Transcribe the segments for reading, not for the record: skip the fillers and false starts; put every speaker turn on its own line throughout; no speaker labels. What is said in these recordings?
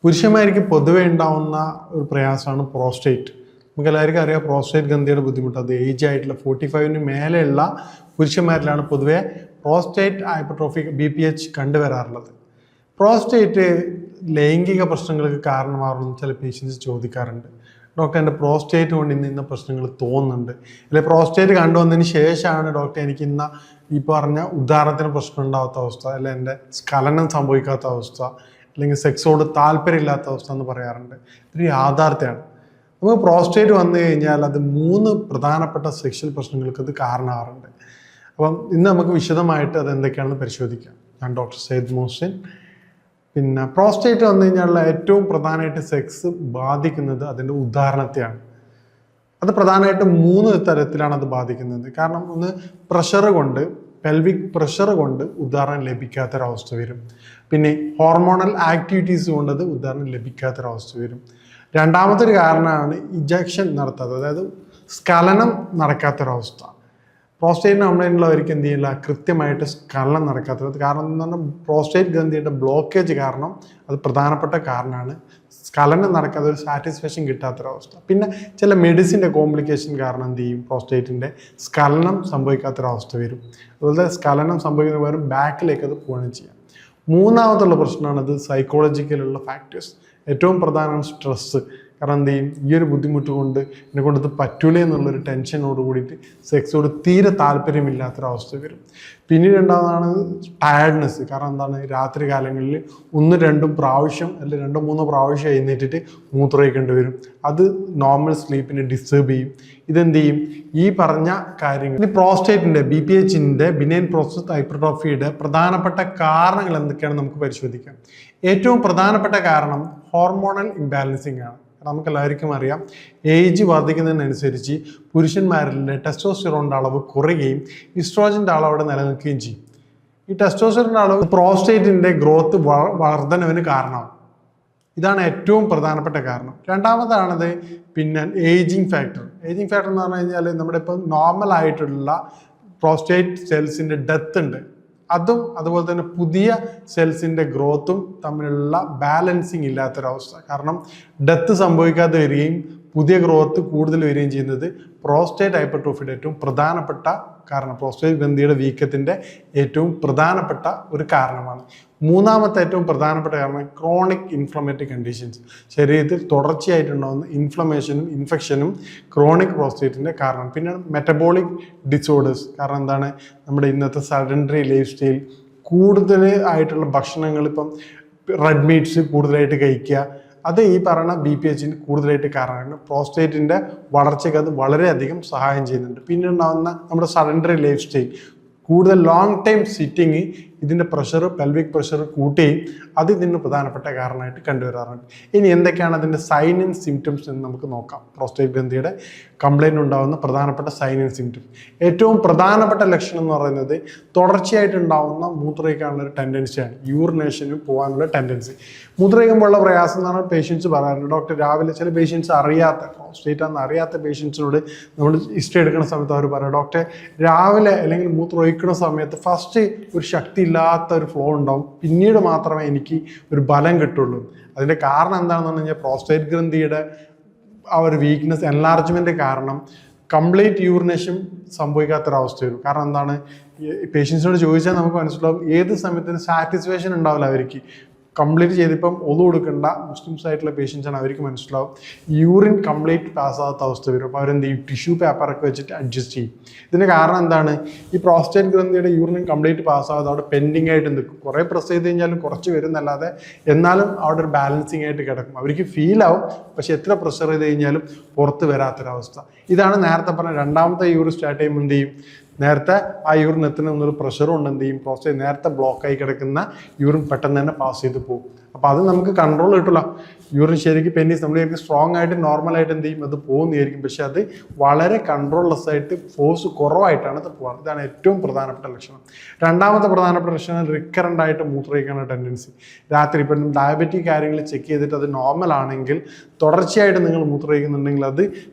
പുരുഷന്മാർക്ക് പൊതുവെ ഉണ്ടാവുന്ന ഒരു പ്രയാസമാണ് പ്രോസ്റ്റേറ്റ്. നമുക്ക് എല്ലാവർക്കും അറിയാം പ്രോസ്റ്റേറ്റ് ഗ്രന്ഥിയുടെ ബുദ്ധിമുട്ട്. അത് ഏജ് ആയിട്ടുള്ള 45 മേലെയുള്ള പുരുഷന്മാരിലാണ് പൊതുവെ പ്രോസ്റ്റേറ്റ് ഹൈപ്പർട്രോഫി BPH കണ്ടുവരാറുള്ളത്. പ്രോസ്റ്റേറ്റ് ലൈംഗിക പ്രശ്നങ്ങൾക്ക് കാരണമാകുമെന്ന് ചില പേഷ്യൻസ് ചോദിക്കാറുണ്ട്. ഡോക്ടർ എൻ്റെ പ്രോസ്റ്റേറ്റ് കൊണ്ട് ഇന്ന പ്രശ്നങ്ങൾ തോന്നുന്നുണ്ട്, അല്ലെങ്കിൽ പ്രോസ്റ്റേറ്റ് കണ്ടുവന്നതിന് ശേഷമാണ് ഡോക്ടർ എനിക്ക് ഈ പറഞ്ഞ ഉദാഹരണത്തിന് പ്രശ്നം ഉണ്ടാവാത്ത അവസ്ഥ, അല്ലെങ്കിൽ എൻ്റെ സ്ഖലനം സംഭവിക്കാത്ത അവസ്ഥ, അല്ലെങ്കിൽ സെക്സോട് താല്പര്യമില്ലാത്ത അവസ്ഥ എന്ന് പറയാറുണ്ട്. ഇതൊരു യാഥാർത്ഥ്യമാണ്. നമുക്ക് പ്രോസ്റ്റേറ്റ് വന്നു കഴിഞ്ഞാൽ അത് 3 പ്രധാനപ്പെട്ട സെക്ഷൽ പ്രശ്നങ്ങൾക്ക് അത് കാരണമാകാറുണ്ട്. അപ്പം ഇന്ന് നമുക്ക് വിശദമായിട്ട് അത് എന്തൊക്കെയാണെന്ന് പരിശോധിക്കാം. ഞാൻ ഡോക്ടർ സയ്യിദ് മുഹസിൻ. പിന്നെ പ്രോസ്റ്റേറ്റ് വന്നു കഴിഞ്ഞാലുള്ള ഏറ്റവും പ്രധാനമായിട്ട് സെക്സ് ബാധിക്കുന്നത് അതിൻ്റെ ഉദാഹരണത്തെയാണ്. അത് പ്രധാനമായിട്ടും 3 തരത്തിലാണ് അത് ബാധിക്കുന്നത്. കാരണം ഒന്ന്, പ്രഷർ കൊണ്ട്, പെൽവിക് പ്രഷർ കൊണ്ട് ഉദാഹരണം ലഭിക്കാത്തൊരവസ്ഥ വരും. പിന്നെ ഹോർമോണൽ ആക്ടിവിറ്റീസ് കൊണ്ട് അത് ഉദാഹരണം ലഭിക്കാത്തൊരവസ്ഥ വരും. രണ്ടാമത്തെ കാരണമാണ് ഇജക്ഷൻ നടത്താത്തത്, അതായത് സ്ഖലനം നടക്കാത്തൊരവസ്ഥ. പ്രോസ്റ്റേറ്റ് കംപ്ലൈൻറ്റുള്ളവർക്ക് എന്ത് ചെയ്യില്ല, കൃത്യമായിട്ട് സ്ഖലനം നടക്കാത്തത്. കാരണം എന്ന് പറഞ്ഞാൽ പ്രോസ്റ്റേറ്റ് ഗ്രന്ഥിയുടെ ബ്ലോക്കേജ് കാരണം അത് പ്രധാനപ്പെട്ട കാരണമാണ്. സ്ഖലനം നടക്കാത്ത ഒരു സാറ്റിസ്ഫാക്ഷൻ കിട്ടാത്തൊരവസ്ഥ. പിന്നെ ചില മെഡിസിൻ്റെ കോംപ്ലിക്കേഷൻ കാരണം എന്ത് ചെയ്യും, പ്രോസ്റ്റേറ്റിൻ്റെ സ്ഖലനം സംഭവിക്കാത്തൊരവസ്ഥ വരും. അതുപോലെ സ്ഖലനം സംഭവിക്കുന്ന പകരം ബാക്കിലേക്ക് അത് പോവുകയും ചെയ്യാം. മൂന്നാമത്തുള്ള പ്രശ്നമാണ് അത് സൈക്കോളജിക്കലുള്ള ഫാക്ടേഴ്സ്. ഏറ്റവും പ്രധാനമാണ് സ്ട്രെസ്സ്. കാരണം എന്ത് ചെയ്യും, ഈ ഒരു ബുദ്ധിമുട്ട് കൊണ്ട് എന്നെ കൊണ്ടത് പറ്റൂലേ എന്നുള്ളൊരു ടെൻഷനോട് കൂടിയിട്ട് സെക്സോട് തീരെ താല്പര്യമില്ലാത്തൊരവസ്ഥ വരും. പിന്നീട് ഉണ്ടാകുന്നതാണ് ടയർഡ്നെസ്. കാരണം എന്താണ്, രാത്രി കാലങ്ങളിൽ 1-2 പ്രാവശ്യം അല്ലെങ്കിൽ 2-3 പ്രാവശ്യം എഴുന്നേറ്റിട്ട് മൂത്രമൊഴിക്കേണ്ടി വരും. അത് നോർമൽ സ്ലീപ്പിനെ ഡിസ്റ്റർബ് ചെയ്യും. ഇതെന്ത് ചെയ്യും, ഈ പറഞ്ഞ കാര്യങ്ങൾ. ഇനി പ്രോസ്റ്റേറ്റിൻ്റെ BPHൻ്റെ ബിനൈൻ പ്രോസ്റ്റേറ്റ് ഹൈപ്പർട്രോഫിയുടെ പ്രധാനപ്പെട്ട കാരണങ്ങൾ എന്തൊക്കെയാണെന്ന് നമുക്ക് പരിശോധിക്കാം. ഏറ്റവും പ്രധാനപ്പെട്ട കാരണം ഹോർമോണൽ ഇംബാലൻസിങ് ആണ്. നമുക്ക് എല്ലാവർക്കും അറിയാം, ഏജ് വർദ്ധിക്കുന്നതിനനുസരിച്ച് പുരുഷന്മാരിലെ ടെസ്റ്റോസ്റ്റിറോണിൻ്റെ അളവ് കുറയുകയും ഈസ്ട്രോജൻ്റെ അളവ് അവിടെ നിലനിൽക്കുകയും ചെയ്യും. ഈ ടെസ്റ്റോസ്റ്റിറോണിൻ്റെ അളവ് പ്രോസ്റ്റേറ്റിൻ്റെ ഗ്രോത്ത് വർധനവിന് കാരണമാകും. ഇതാണ് ഏറ്റവും പ്രധാനപ്പെട്ട കാരണം. രണ്ടാമതാണത് പിന്നെ ഏജിങ് ഫാക്ടർ. ഏജിങ് ഫാക്ടർ എന്ന് പറഞ്ഞു കഴിഞ്ഞാൽ നമ്മുടെ ഇപ്പോൾ നോർമൽ ആയിട്ടുള്ള പ്രോസ്റ്റേറ്റ് സെൽസിൻ്റെ ഡെത്ത് ഉണ്ട്, അതും അതുപോലെ തന്നെ പുതിയ സെൽസിൻ്റെ ഗ്രോത്തും തമ്മിലുള്ള ബാലൻസിങ് ഇല്ലാത്തൊരവസ്ഥ. കാരണം ഡെത്ത് സംഭവിക്കാതെ വരികയും പുതിയ ഗ്രോത്ത് കൂടുതൽ വരികയും ചെയ്യുന്നത് പ്രോസ്റ്റേറ്റ് ഹൈപ്പർട്രോഫിയുടെ ഏറ്റവും പ്രധാനപ്പെട്ട കാരണം, പ്രോസ്റ്റേറ്റ് ഗ്രന്ഥിയുടെ വീക്കത്തിൻ്റെ ഏറ്റവും പ്രധാനപ്പെട്ട ഒരു കാരണമാണ്. മൂന്നാമത്തെ ഏറ്റവും പ്രധാനപ്പെട്ട കാരണം ക്രോണിക് ഇൻഫ്ലമേറ്ററി കണ്ടീഷൻസ്. ശരീരത്തിൽ തുടർച്ചയായിട്ടുണ്ടാകുന്ന ഇൻഫ്ലമേഷനും ഇൻഫെക്ഷനും ക്രോണിക് പ്രോസ്റ്റേറ്റിൻ്റെ കാരണം. പിന്നെ മെറ്റബോളിക് ഡിസോർഡേഴ്സ്. കാരണം എന്താണ്, നമ്മുടെ ഇന്നത്തെ സഡൻഡറി ലൈഫ് സ്റ്റൈൽ, കൂടുതൽ ആയിട്ടുള്ള ഭക്ഷണങ്ങൾ, ഇപ്പം റെഡ് മീറ്റ്സ് കൂടുതലായിട്ട് കഴിക്കുക, അത് ഈ പറയുന്ന BPHന് കൂടുതലായിട്ട് കാരണമാണ്. പ്രോസ്റ്റേറ്റിൻ്റെ വളർച്ചയ്ക്ക് അത് വളരെയധികം സഹായം ചെയ്യുന്നുണ്ട്. പിന്നെ ഉണ്ടാകുന്ന നമ്മുടെ സഡൻഡറി ലൈഫ് സ്റ്റൈൽ, കൂടുതൽ ലോങ് ടൈം സിറ്റിങ് ഇതിൻ്റെ പ്രഷർ, പെൽവിക് പ്രഷർ കൂട്ടുകയും അത് ഇതിന് പ്രധാനപ്പെട്ട കാരണമായിട്ട് കണ്ടുവരാറുണ്ട്. ഇനി എന്തൊക്കെയാണ് അതിൻ്റെ സൈൻ ആൻഡ് സിംറ്റംസ് എന്ന് നമുക്ക് നോക്കാം. പ്രോസ്റ്റേറ്റ് ഗ്രന്ഥിയുടെ കംപ്ലൈൻറ്റ് ഉണ്ടാകുന്ന പ്രധാനപ്പെട്ട സൈൻ ആൻഡ് സിംറ്റംസ്. ഏറ്റവും പ്രധാനപ്പെട്ട ലക്ഷണം എന്ന് പറയുന്നത് തുടർച്ചയായിട്ടുണ്ടാകുന്ന മൂത്രമൊഴിക്കാനുള്ള ഒരു ടെൻഡൻസിയാണ്, യൂറിനേഷന് പോകാനുള്ള ടെൻഡൻസി. മൂത്രമൊഴിക്കുമ്പോഴുള്ള പ്രയാസം എന്ന് പറഞ്ഞാൽ പേഷ്യൻസ് പറയാറുണ്ട്. ഡോക്ടർ രാവിലെ ചില പേഷ്യൻസ് അറിയാത്ത, പ്രോസ്റ്റേറ്റ് ആണെന്ന് അറിയാത്ത പേഷ്യൻസിനോട് നമ്മൾ ഹിസ്റ്ററി എടുക്കുന്ന സമയത്ത് അവർ പറയാം, ഡോക്ടർ രാവിലെ അല്ലെങ്കിൽ മൂത്രമൊഴിക്കുന്ന സമയത്ത് ഫസ്റ്റ് ഒരു ശക്തി ഇല്ലാത്ത ഒരു ഫ്ലോ ഉണ്ടാവും, പിന്നീട് മാത്രമേ എനിക്ക് ഒരു ബലം കിട്ടുള്ളൂ. അതിൻ്റെ കാരണം എന്താണെന്ന് പറഞ്ഞു കഴിഞ്ഞാൽ പ്രോസ്റ്റേറ്റ് ഗ്രന്ഥിയുടെ ആ ഒരു വീക്ക്നെസ്, എൻലാർജ്മെൻറ്റ് കാരണം കംപ്ലീറ്റ് യൂറിനേഷൻ സംഭവിക്കാത്തൊരവസ്ഥ വരും. കാരണം എന്താണ്, പേഷ്യൻസിനോട് ചോദിച്ചാൽ നമുക്ക് മനസ്സിലാവും ഏത് സമയത്തിന് സാറ്റിസ്ഫാക്ഷൻ ഉണ്ടാവില്ല അവർക്ക്. കംപ്ലീറ്റ് ചെയ്തിപ്പം ഒതു കൊടുക്കേണ്ട മുസ്ലിംസ് ആയിട്ടുള്ള പേഷ്യൻസാണ്, അവർക്ക് മനസ്സിലാവും യൂറിൻ കംപ്ലീറ്റ് പാസ്സാകാത്ത അവസ്ഥ വരും. അപ്പോൾ അവരെന്ത് ചെയ്യും, ടിഷ്യൂ പേപ്പറൊക്കെ വെച്ചിട്ട് അഡ്ജസ്റ്റ് ചെയ്യും. ഇതിന് കാരണം എന്താണ്, ഈ പ്രോസ്റ്റേറ്റ് ഗ്രന്ഥിയുടെ യൂറിൻ കംപ്ലീറ്റ് പാസ്സാകാതെ അവിടെ പെൻഡിങ് ആയിട്ട് നിൽക്കും. കുറേ പ്രസ് ചെയ്ത് കഴിഞ്ഞാലും കുറച്ച് വരുന്നല്ലാതെ എന്നാലും അവിടെ ഒരു ബാലൻസിങ് ആയിട്ട് കിടക്കും. അവർക്ക് ഫീൽ ആവും, പക്ഷെ എത്ര പ്രഷർ ചെയ്ത് കഴിഞ്ഞാലും പുറത്ത് വരാത്തൊരവസ്ഥ. ഇതാണ് നേരത്തെ പറഞ്ഞ രണ്ടാമത്തെ യൂറിൻ സ്റ്റാർട്ട് ചെയ്യുമ്പോൾ എന്ത് ചെയ്യും, നേരത്തെ ആ യൂറിൻ എത്തുന്ന ഒന്നൊരു പ്രഷറും ഉണ്ട്, എന്ത് ചെയ്യും, പ്രോസ്റ്റേറ്റ് നേരത്തെ ബ്ലോക്കായി കിടക്കുന്ന യൂറിൻ പെട്ടെന്ന് തന്നെ പാസ് ചെയ്ത് പോകും. അപ്പോൾ അത് നമുക്ക് കൺട്രോൾ കിട്ടില്ല. യൂറിൻ ശരിക്കും പെന്നീസ് നമ്മൾ സ്ട്രോങ് ആയിട്ട് നോർമലായിട്ട് എന്ത് ചെയ്യും, അത് പോകുന്നതായിരിക്കും. പക്ഷെ അത് വളരെ കൺട്രോൾലെസ് ആയിട്ട് ഫോഴ്സ് കുറവായിട്ടാണ് അത് പോകാറ്. ഇതാണ് ഏറ്റവും പ്രധാനപ്പെട്ട ലക്ഷണം. രണ്ടാമത്തെ പ്രധാനപ്പെട്ട ലക്ഷണം റിക്കറൻ്റ് ആയിട്ട് മൂത്രമൊഴിക്കാനുള്ള ടെൻഡൻസി. രാത്രി ഇപ്പം ഡയബറ്റിക് കാര്യങ്ങൾ ചെക്ക് ചെയ്തിട്ട് അത് നോർമൽ ആണെങ്കിൽ തുടർച്ചയായിട്ട് നിങ്ങൾ മൂത്രമൊഴിക്കുന്നുണ്ടെങ്കിൽ അത്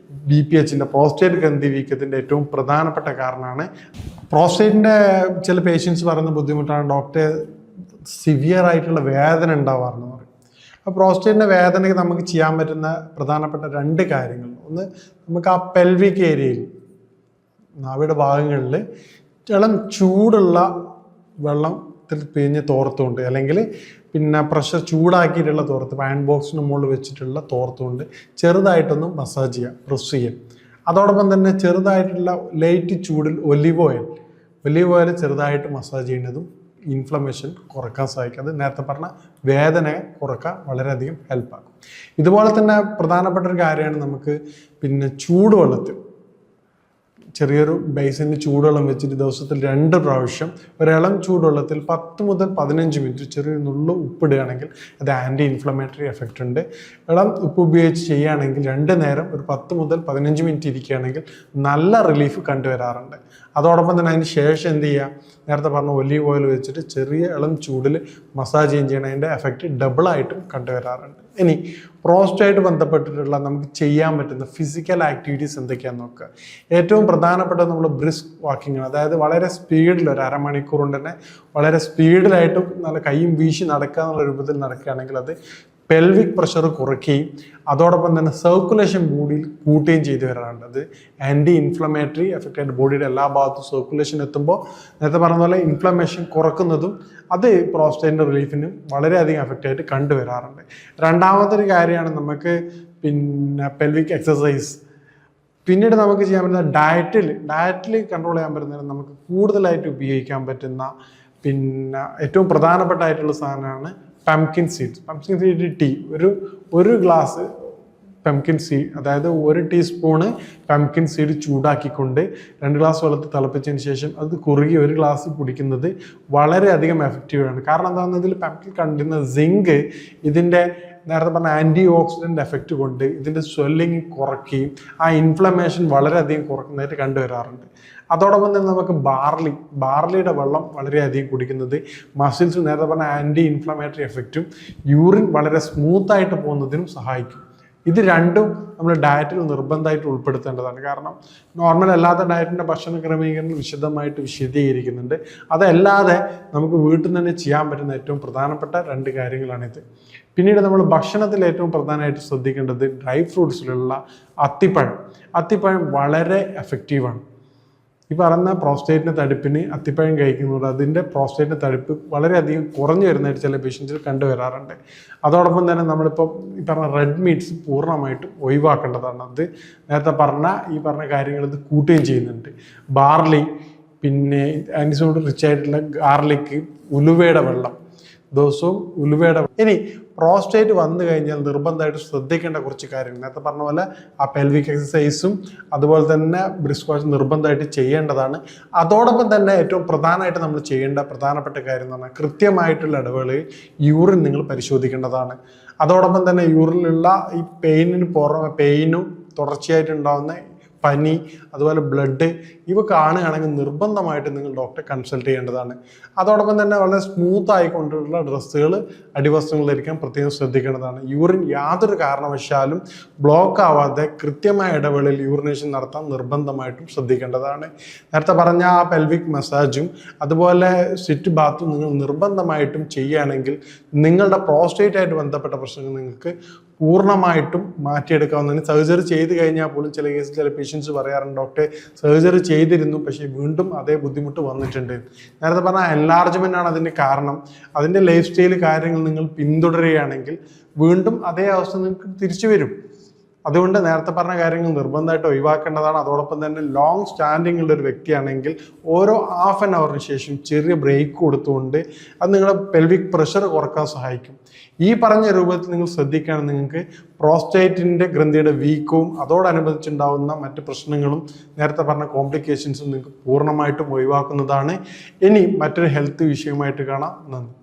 BPHൻ്റെ പ്രോസ്റ്റേറ്റ് ഗ്രന്ഥി വീക്കത്തിൻ്റെ ഏറ്റവും പ്രധാനപ്പെട്ട കാരണമാണ്. പ്രോസ്റ്റേറ്റിൻ്റെ ചില പേഷ്യൻസ് പറയുന്ന ബുദ്ധിമുട്ടാണ്, ഡോക്ടർ സിവിയർ ആയിട്ടുള്ള വേദന ഉണ്ടാവാറെന്ന് പറയും. ആ പ്രോസ്റ്റേറ്റിൻ്റെ വേദനയ്ക്ക് നമുക്ക് ചെയ്യാൻ പറ്റുന്ന പ്രധാനപ്പെട്ട 2 കാര്യങ്ങൾ. ഒന്ന്, നമുക്ക് ആ പെൽവിക് ഏരിയയിൽ നാവിയുടെ ഭാഗങ്ങളിൽ ഇളം ചൂടുള്ള വെള്ളത്തിൽ പിഴിഞ്ഞ് തോർത്തുകൊണ്ട്, അല്ലെങ്കിൽ പിന്നെ പ്രഷർ ചൂടാക്കിയിട്ടുള്ള തോർത്ത്, അയൺ ബോക്സിന് മുകളിൽ വെച്ചിട്ടുള്ള തോർത്തുകൊണ്ട് ചെറുതായിട്ടൊന്ന് മസാജ് ചെയ്യാം, പ്രസ് ചെയ്യാം. അതോടൊപ്പം തന്നെ ചെറുതായിട്ടുള്ള ലൈറ്റ് ചൂടിൽ ഒലിവ് ഓയിൽ ചെറുതായിട്ട് മസാജ് ചെയ്യുന്നതും ഇൻഫ്ലമേഷൻ കുറക്കാൻ സഹായിക്കും. അത് നേരത്തെ പറഞ്ഞ വേദന കുറക്കാൻ വളരെയധികം ഹെൽപ്പാക്കും. ഇതുപോലെ തന്നെ പ്രധാനപ്പെട്ട ഒരു കാര്യമാണ് നമുക്ക് പിന്നെ ചൂടുവെള്ളത്തിൽ ചെറിയൊരു ബേസിന് ചൂടുവെള്ളം വെച്ചിട്ട് ദിവസത്തിൽ 2 പ്രാവശ്യം ഒരിളം ചൂടുവെള്ളത്തിൽ 10 മുതൽ 15 മിനിറ്റ് ചെറിയൊരു നുള്ളു ഉപ്പിടുകയാണെങ്കിൽ അത് ആൻറ്റി ഇൻഫ്ലമേറ്ററി എഫക്റ്റ് ഉണ്ട്. ഇളം ഉപ്പ് ഉപയോഗിച്ച് ചെയ്യുകയാണെങ്കിൽ 2 നേരം ഒരു 10 മുതൽ 15 മിനിറ്റ് ഇരിക്കുകയാണെങ്കിൽ നല്ല റിലീഫ് കണ്ടുവരാറുണ്ട്. അതോടൊപ്പം തന്നെ അതിന് ശേഷം എന്ത് ചെയ്യുക, നേരത്തെ പറഞ്ഞ ഒലീവ് ഓയിൽ വെച്ചിട്ട് ചെറിയ ഇളം ചൂടിൽ മസാജ് ചെയ്യണം. അതിൻ്റെ എഫക്റ്റ് ഡബിളായിട്ടും കണ്ടുവരാറുണ്ട്. ഇനി പ്രോസ്റ്റേറ്റ് ബന്ധപ്പെട്ടിട്ടുള്ള നമുക്ക് ചെയ്യാൻ പറ്റുന്ന ഫിസിക്കൽ ആക്ടിവിറ്റീസ് എന്തൊക്കെയാണെന്ന് നോക്കുക. ഏറ്റവും പ്രധാനപ്പെട്ടത് നമ്മൾ ബ്രിസ്ക് വാക്കിംഗ് ആണ്. അതായത് വളരെ സ്പീഡിൽ ഒരു അരമണിക്കൂർ കൊണ്ട് തന്നെ വളരെ സ്പീഡിലായിട്ടും നല്ല കൈയും വീശി നടക്കുക എന്നുള്ള രൂപത്തിൽ നടക്കുകയാണെങ്കിൽ അത് പെൽവിക് പ്രഷർ കുറയ്ക്കുകയും അതോടൊപ്പം തന്നെ സർക്കുലേഷൻ ബോഡിയിൽ കൂട്ടുകയും ചെയ്തു വരാറുണ്ട്. അത് ആൻറ്റി ഇൻഫ്ലമേറ്ററി എഫക്റ്റ് ആയിട്ട് ബോഡിയുടെ എല്ലാ ഭാഗത്തും സർക്കുലേഷൻ എത്തുമ്പോൾ നേരത്തെ പറഞ്ഞ പോലെ ഇൻഫ്ലമേഷൻ കുറക്കുന്നതും അത് പ്രോസ്റ്റേറ്റിൻ്റെ റിലീഫിനും വളരെയധികം എഫക്റ്റ് ആയിട്ട് കണ്ടുവരാറുണ്ട്. രണ്ടാമത്തെ കാര്യമാണ് നമുക്ക് പിന്നെ പെൽവിക് എക്സസൈസ്. പിന്നീട് നമുക്ക് ചെയ്യാൻ പറ്റുന്ന ഡയറ്റിൽ കൺട്രോൾ ചെയ്യാൻ പറ്റുന്ന നമുക്ക് കൂടുതലായിട്ട് ഉപയോഗിക്കാൻ പറ്റുന്ന പിന്നെ ഏറ്റവും പ്രധാനപ്പെട്ടായിട്ടുള്ള സാധനമാണ് പംകിൻ സീഡ് ടീ. ഒരു ഗ്ലാസ് പംകിൻ സീഡ്, അതായത് 1 ടീസ്പൂണ് പംകിൻ സീഡ് ചൂടാക്കിക്കൊണ്ട് 2 ഗ്ലാസ് വെള്ളത്തിൽ തിളപ്പിച്ചതിന് ശേഷം അത് കുറുകി 1 ഗ്ലാസ് കുടിക്കുന്നത് വളരെയധികം എഫക്റ്റീവാണ്. കാരണം എന്താണെന്ന് ഇതിൽ പംകിൻ കണ്ടിരുന്ന സിങ്ക് ഇതിൻ്റെ നേരത്തെ പറഞ്ഞ ആൻറ്റി ഓക്സിഡൻ്റ് എഫക്റ്റ് കൊണ്ട് ഇതിൻ്റെ സ്വെല്ലിങ് കുറയ്ക്കുകയും ആ ഇൻഫ്ലമേഷൻ വളരെയധികം കുറക്കുന്നതായിട്ട് കണ്ടുവരാറുണ്ട്. അതോടൊപ്പം തന്നെ നമുക്ക് ബാർലിയുടെ വെള്ളം വളരെയധികം കുടിക്കുന്നത് മസിൽസ് നേരത്തെ പറഞ്ഞ ആൻറ്റി ഇൻഫ്ലമേറ്ററി എഫക്റ്റും യൂറിൻ വളരെ സ്മൂത്തായിട്ട് പോകുന്നതിനും സഹായിക്കും. ഇത് രണ്ടും നമ്മൾ ഡയറ്റിൽ നിർബന്ധമായിട്ട് ഉൾപ്പെടുത്തേണ്ടതാണ്. കാരണം നോർമൽ അല്ലാത്ത ഡയറ്റിൻ്റെ ഭക്ഷണ ക്രമീകരണം വിശദമായിട്ട് വിശദീകരിക്കുന്നുണ്ട്. അതല്ലാതെ നമുക്ക് വീട്ടിൽ നിന്ന് തന്നെ ചെയ്യാൻ പറ്റുന്ന ഏറ്റവും പ്രധാനപ്പെട്ട 2 കാര്യങ്ങളാണിത്. പിന്നീട് നമ്മൾ ഭക്ഷണത്തിൽ ഏറ്റവും പ്രധാനമായിട്ട് ശ്രദ്ധിക്കേണ്ടത് ഡ്രൈ ഫ്രൂട്ട്സിലുള്ള അത്തിപ്പഴം വളരെ എഫക്റ്റീവാണ്. ഈ പറഞ്ഞ പ്രോസ്റ്റേറ്റിൻ്റെ തടിപ്പിന് അത്തിപ്പഴം കഴിക്കുന്നുണ്ട് അതിൻ്റെ പ്രോസ്റ്റേറ്റിൻ്റെ തടിപ്പ് വളരെയധികം കുറഞ്ഞു വരുന്നതായിട്ട് ചില പേഷ്യൻസിൽ കണ്ടുവരാറുണ്ട്. അതോടൊപ്പം തന്നെ നമ്മളിപ്പോൾ ഈ പറഞ്ഞ റെഡ് മീറ്റ്സ് പൂർണ്ണമായിട്ടും ഒഴിവാക്കേണ്ടതാണ്. അത് നേരത്തെ ഈ പറഞ്ഞ കാര്യങ്ങൾ ഇത് കൂട്ടുകയും ചെയ്യുന്നുണ്ട്. ബാർലി, പിന്നെ ആൻറ്റിസോഡ് റിച്ച് ആയിട്ടുള്ള ഗാർലിക്, ഉലുവയുടെ വെള്ളം ദിവസവും ഇനി പ്രോസ്റ്റേറ്റ് വന്നു കഴിഞ്ഞാൽ നിർബന്ധമായിട്ട് ശ്രദ്ധിക്കേണ്ട കുറച്ച് കാര്യങ്ങൾ നേരത്തെ പറഞ്ഞ പോലെ ആ പെൽവിക് എക്സസൈസും അതുപോലെ തന്നെ ബ്രിസ്ക് വാഷ് നിർബന്ധമായിട്ട് ചെയ്യേണ്ടതാണ്. അതോടൊപ്പം തന്നെ ഏറ്റവും പ്രധാനമായിട്ട് നമ്മൾ ചെയ്യേണ്ട പ്രധാനപ്പെട്ട കാര്യം എന്ന് പറഞ്ഞാൽ കൃത്യമായിട്ടുള്ള ഇടവേളയിൽ യൂറിൻ നിങ്ങൾ പരിശോധിക്കേണ്ടതാണ്. അതോടൊപ്പം തന്നെ യൂറിനിലുള്ള ഈ പെയിനും തുടർച്ചയായിട്ടുണ്ടാകുന്ന പനി, അതുപോലെ ബ്ലഡ് ഇവ കാണുകയാണെങ്കിൽ നിർബന്ധമായിട്ട് നിങ്ങൾ ഡോക്ടറെ കൺസൾട്ട് ചെയ്യേണ്ടതാണ്. അതോടൊപ്പം തന്നെ വളരെ സ്മൂത്ത് ആയിക്കൊണ്ടുള്ള ഡ്രസ്സുകൾ, അടിവസ്ത്രങ്ങൾ ധരിക്കാൻ പ്രത്യേകം ശ്രദ്ധിക്കേണ്ടതാണ്. യൂറിൻ യാതൊരു കാരണവശാലും ബ്ലോക്ക് ആവാതെ കൃത്യമായ ഇടവേളയിൽ യൂറിനേഷൻ നടത്താൻ നിർബന്ധമായിട്ടും ശ്രദ്ധിക്കേണ്ടതാണ്. നേരത്തെ പറഞ്ഞ ആ പെൽവിക് മസാജും അതുപോലെ സിറ്റ് ബാത്തും നിങ്ങൾ നിർബന്ധമായിട്ടും ചെയ്യുകയാണെങ്കിൽ നിങ്ങളുടെ പ്രോസ്റ്റേറ്റായിട്ട് ബന്ധപ്പെട്ട പ്രശ്നങ്ങൾ നിങ്ങൾക്ക് പൂർണ്ണമായിട്ടും മാറ്റിയെടുക്കാവുന്നതിന് സർജറി ചെയ്ത് കഴിഞ്ഞാൽ പോലും ചില കേസിൽ ചില പേഷ്യൻസ് പറയാറുണ്ട് ഡോക്ടറെ സർജറി ചെയ്തിരുന്നു പക്ഷേ വീണ്ടും അതേ ബുദ്ധിമുട്ട് വന്നിട്ടുണ്ട്. നേരത്തെ പറഞ്ഞാൽ എൻലാർജ്മെൻ്റ് ആണ് അതിൻ്റെ കാരണം. അതിൻ്റെ ലൈഫ് സ്റ്റൈൽ കാര്യങ്ങൾ നിങ്ങൾ പിന്തുടരുകയാണെങ്കിൽ വീണ്ടും അതേ അവസ്ഥ നിങ്ങൾക്ക് തിരിച്ചു വരും. അതുകൊണ്ട് നേരത്തെ പറഞ്ഞ കാര്യങ്ങൾ നിർബന്ധമായിട്ട് ഒഴിവാക്കേണ്ടതാണ്. അതോടൊപ്പം തന്നെ ലോങ് സ്റ്റാൻഡിംഗ് ഉള്ള ഒരു വ്യക്തിയാണെങ്കിൽ ഓരോ ഹാഫ് ആൻ അവറിന് ശേഷം ചെറിയ ബ്രേക്ക് കൊടുത്തുകൊണ്ട് അത് നിങ്ങളുടെ പെൽവിക് പ്രഷർ കുറക്കാൻ സഹായിക്കും. ഈ പറഞ്ഞ രൂപത്തിൽ നിങ്ങൾ ശ്രദ്ധിക്കുകയാണെങ്കിൽ നിങ്ങൾക്ക് പ്രോസ്റ്റേറ്റിൻ്റെ ഗ്രന്ഥിയുടെ വീക്കവും അതോടനുബന്ധിച്ചുണ്ടാകുന്ന മറ്റ് പ്രശ്നങ്ങളും നേരത്തെ പറഞ്ഞ കോംപ്ലിക്കേഷൻസും നിങ്ങൾക്ക് പൂർണ്ണമായിട്ടും ഒഴിവാക്കുന്നതാണ്. ഇനി മറ്റൊരു ഹെൽത്ത് വിഷയമായിട്ട് കാണാം. നന്ദി.